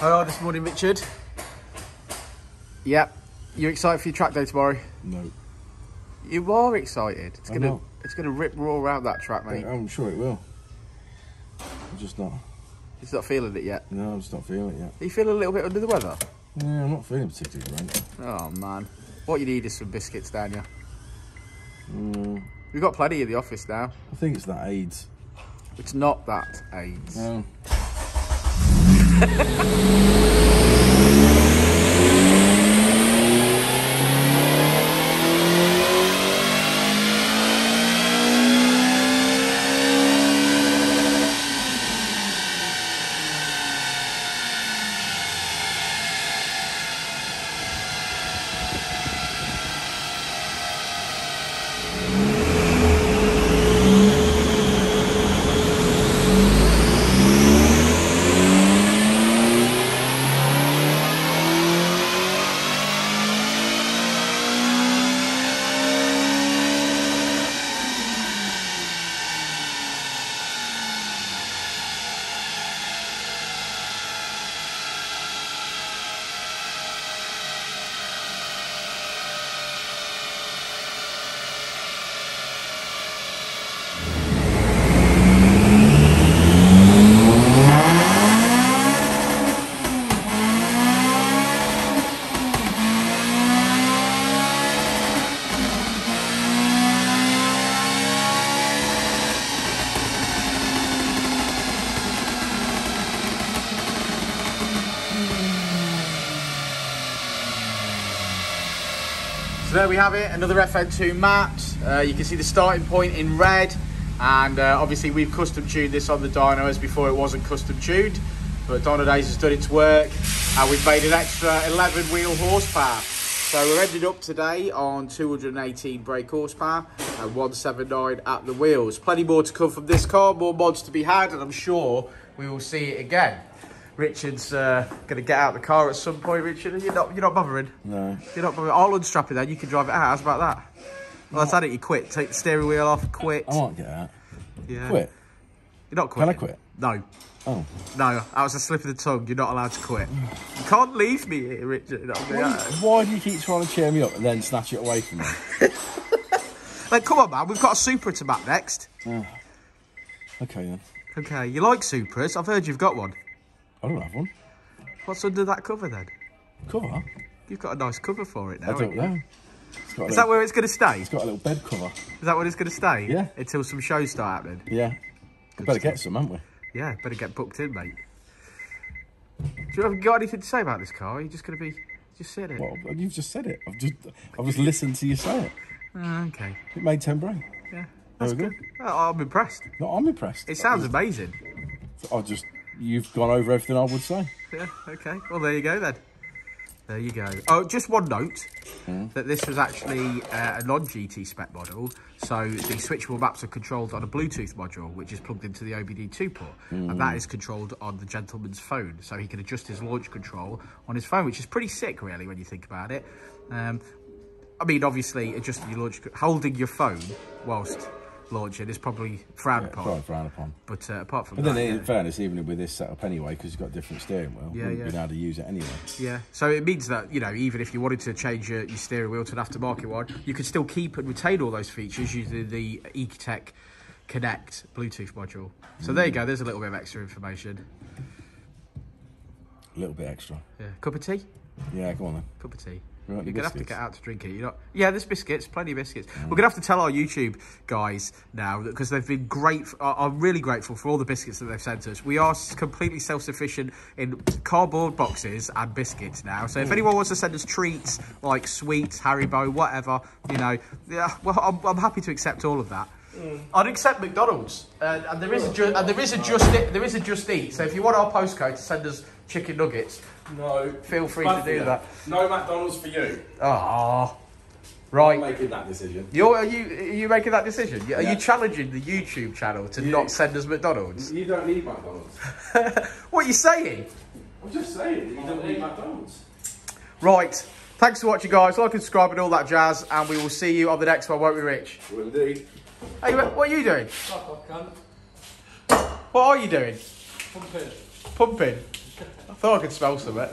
Hello, this morning, Richard. Yep. You excited for your track day tomorrow? No. You are excited. It's gonna rip raw around that track, mate. I'm sure it will. I'm just not. You're not feeling it yet? No, I'm just not feeling it yet. Are you feeling a little bit under the weather? Yeah, I'm not feeling particularly great. Oh man. What you need is some biscuits, don't you? We've got plenty in the office now. I think it's that AIDS. It's not that AIDS. No. So there we have it, another FN2 mapped. You can see the starting point in red, and obviously we've custom tuned this on the dyno, as before it wasn't custom tuned, but Dynodaze has done its work and we've made an extra 11 wheel horsepower. So we're ended up today on 218 brake horsepower and 179 at the wheels. Plenty more to come from this car, more mods to be had, and I'm sure we will see it again. Richard's going to get out of the car at some point. Richard, you're not bothering? No. You're not bothering? I'll unstrap it then, you can drive it out. How's about that? Well, that's had it, you quit. Take the steering wheel off, quit. I might get out. Yeah. Quit? You're not quitting. Can I quit? No. Oh. No, that was a slip of the tongue. You're not allowed to quit. You can't leave me here, Richard. Why do you keep trying to cheer me up and then snatch it away from me? Like, come on, man. We've got a Supra to map next. Okay, then. Okay, you like Supras? I've heard you've got one. I don't have one. What's under that cover, then? Cover? You've got a nice cover for it now. I don't know. Is that where it's going to stay? It's got a little bed cover. Is that where it's going to stay? Yeah. Until some shows start happening? Yeah. We better get some, haven't we? Yeah, better get booked in, mate. Do you have got anything to say about this car? Are you just going to be... Just said it. Well, you've just said it. I've just listened to you say it. Okay. It made 10 brake. Yeah. That's good. Oh, I'm impressed. No, I'm impressed. It sounds amazing. You've gone over everything I would say. Yeah, okay. Well, there you go then. There you go. Oh, just one note, that this was actually a non-GT spec model. So the switchable maps are controlled on a Bluetooth module, which is plugged into the OBD2 port. And that is controlled on the gentleman's phone. So he can adjust his launch control on his phone, which is pretty sick, really, when you think about it. I mean, obviously, adjusting your launch, holding your phone whilst launching is probably frowned upon. Probably frowned upon. But apart from but that... then, in fairness, even with this setup anyway, because you've got a different steering wheel, you wouldn't be able to use it anyway. Yeah, so it means that, you know, even if you wanted to change your steering wheel to an aftermarket one, you could still keep and retain all those features using the Ecutek Connect Bluetooth module. So there you go, there's a little bit of extra information. A little bit extra. Yeah. Cup of tea? Yeah, go on then. Cup of tea. Right, you're going to have to get out to drink it. You're not... Yeah, there's biscuits, plenty of biscuits. We're going to have to tell our YouTube guys now, because they've been great. I'm really grateful for all the biscuits that they've sent us. We are completely self-sufficient in cardboard boxes and biscuits now. So if anyone wants to send us treats, like sweets, Haribo, whatever, you know, yeah, well, I'm happy to accept all of that. I'd accept McDonald's, and there is a Just Eat. So if you want our postcode to send us chicken nuggets, no, feel free to do that. No McDonald's for you. Ah, right. I'm making that decision. Are you making that decision? Are you challenging the YouTube channel to not send us McDonald's? You don't need McDonald's. What are you saying? I'm just saying, you don't need McDonald's. Right. Thanks for watching, guys. Like and subscribe and all that jazz, and we will see you on the next one, won't we, Rich? Will indeed. Hey, what are you doing? Fuck off, cunt. What are you doing? Pumping. Pumping? I thought I could smell something.